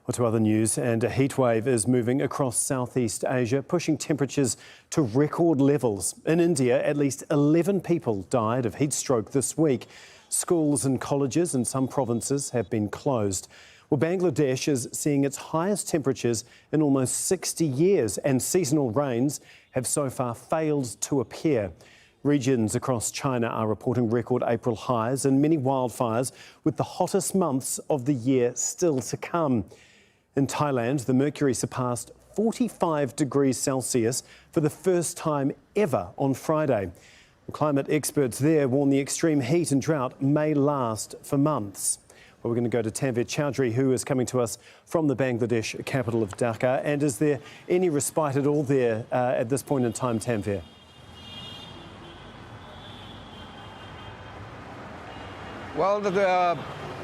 Well, to other news, and a heatwave is moving across Southeast Asia, pushing temperatures to record levels. In India, at least 11 people died of heat stroke this week. Schools and colleges in some provinces have been closed. Well, Bangladesh is seeing its highest temperatures in almost 60 years, and seasonal rains have so far failed to appear. Regions across China are reporting record April highs and many wildfires, with the hottest months of the year still to come. In Thailand, the mercury surpassed 45 degrees Celsius for the first time ever on Friday. Climate experts there warn the extreme heat and drought may last for months. Well, we're going to go to Tanvir Chowdhury, who is coming to us from the Bangladesh capital of Dhaka. And is there any respite at all there at this point in time, Tanvir? Well,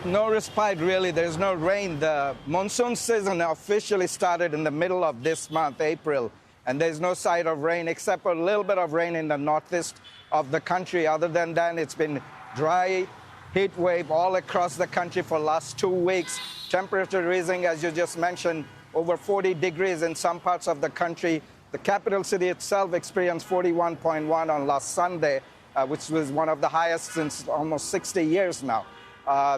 no respite really. There's no rain. The monsoon season officially started in the middle of this month, April, and there's no sight of rain except a little bit of rain in the northeast of the country. Other than that, it's been dry, heat wave all across the country for the last 2 weeks. Temperature rising, as you just mentioned, over 40 degrees in some parts of the country. The capital city itself experienced 41.1 on last Sunday, which was one of the highest since almost 60 years now.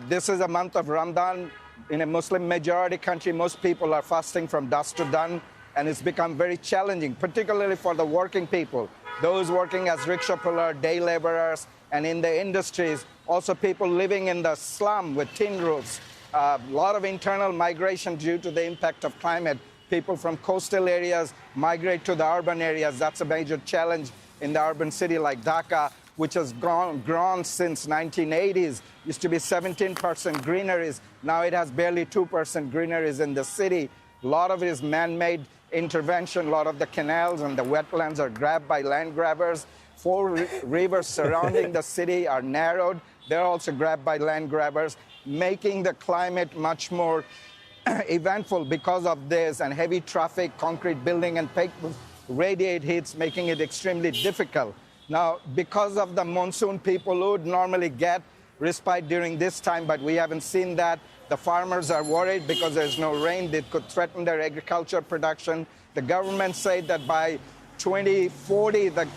This is a month of Ramadan. In a Muslim majority country, most people are fasting from dusk to dawn, and it's become very challenging, particularly for the working people, those working as rickshaw puller, day laborers, and in the industries, also people living in the slum with tin roofs. A lot of internal migration due to the impact of climate. People from coastal areas migrate to the urban areas. That's a major challenge in the urban city like Dhaka, which has grown since 1980s. Used to be 17% greeneries. Now it has barely 2% greeneries in the city. A lot of it is man-made intervention. A lot of the canals and the wetlands are grabbed by land grabbers. 4 rivers surrounding the city are narrowed. They're also grabbed by land grabbers, making the climate much more eventful because of this, and heavy traffic, concrete building and pavement radiate heats, making it extremely difficult. Now, because of the monsoon, people would normally get respite during this time, but we haven't seen that. The farmers are worried because there's no rain. They could threaten their agriculture production. The government said that by 2040, the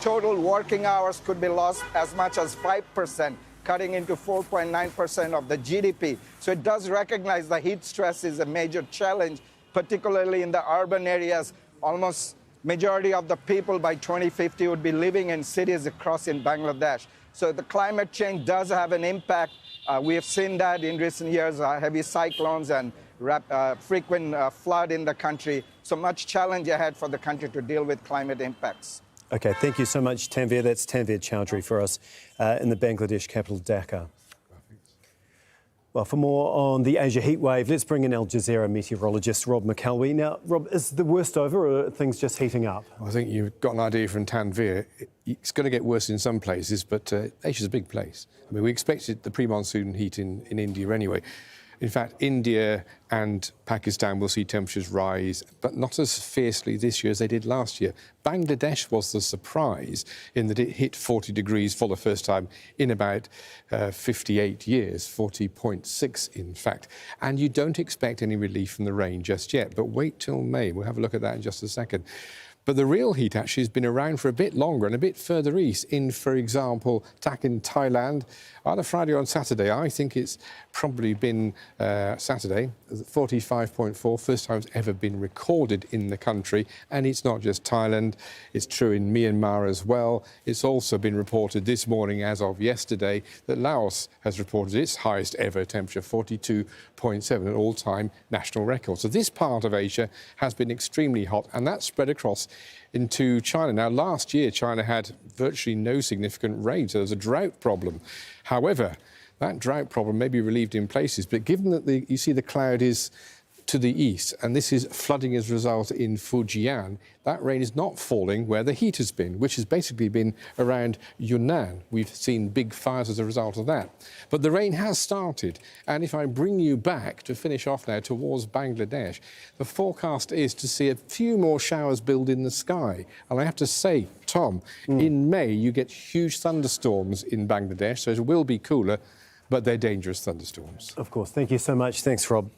total working hours could be lost as much as 5%, cutting into 4.9% of the GDP. So it does recognize the heat stress is a major challenge, particularly in the urban areas. Almost majority of the people by 2050 would be living in cities across in Bangladesh. So the climate change does have an impact. We have seen that in recent years, heavy cyclones and frequent flood in the country. So much challenge ahead for the country to deal with climate impacts. OK, thank you so much, Tanvir. That's Tanvir Chowdhury for us in the Bangladesh capital, Dhaka. Well, for more on the Asia heatwave, let's bring in Al Jazeera meteorologist Rob McElwee. Now, Rob, is the worst over, or are things just heating up? Well, I think you've got an idea from Tanvir. It's going to get worse in some places, but Asia's a big place. I mean, we expected the pre-monsoon heat in India anyway. In fact, India and Pakistan will see temperatures rise, but not as fiercely this year as they did last year. Bangladesh was the surprise in that it hit 40 degrees for the first time in about 58 years, 40.6 in fact. And you don't expect any relief from the rain just yet, but wait till May. We'll have a look at that in just a second. But the real heat actually has been around for a bit longer and a bit further east in, for example, in Thailand. Either Friday or Saturday, I think it's probably been Saturday, 45.4, first time it's ever been recorded in the country. And it's not just Thailand, it's true in Myanmar as well. It's also been reported this morning, as of yesterday, that Laos has reported its highest ever temperature, 42.7, an all-time national record. So this part of Asia has been extremely hot, and that's spread across into China. Now, last year, China had virtually no significant rain, so there's a drought problem. However, that drought problem may be relieved in places, but given that you see the cloud is to the east, and this is flooding as a result in Fujian, that rain is not falling where the heat has been, which has basically been around Yunnan. We've seen big fires as a result of that. But the rain has started, and if I bring you back to finish off now towards Bangladesh, the forecast is to see a few more showers build in the sky. And I have to say, Tom, in May you get huge thunderstorms in Bangladesh, so it will be cooler, but they're dangerous thunderstorms. Of course. Thank you so much. Thanks, Rob.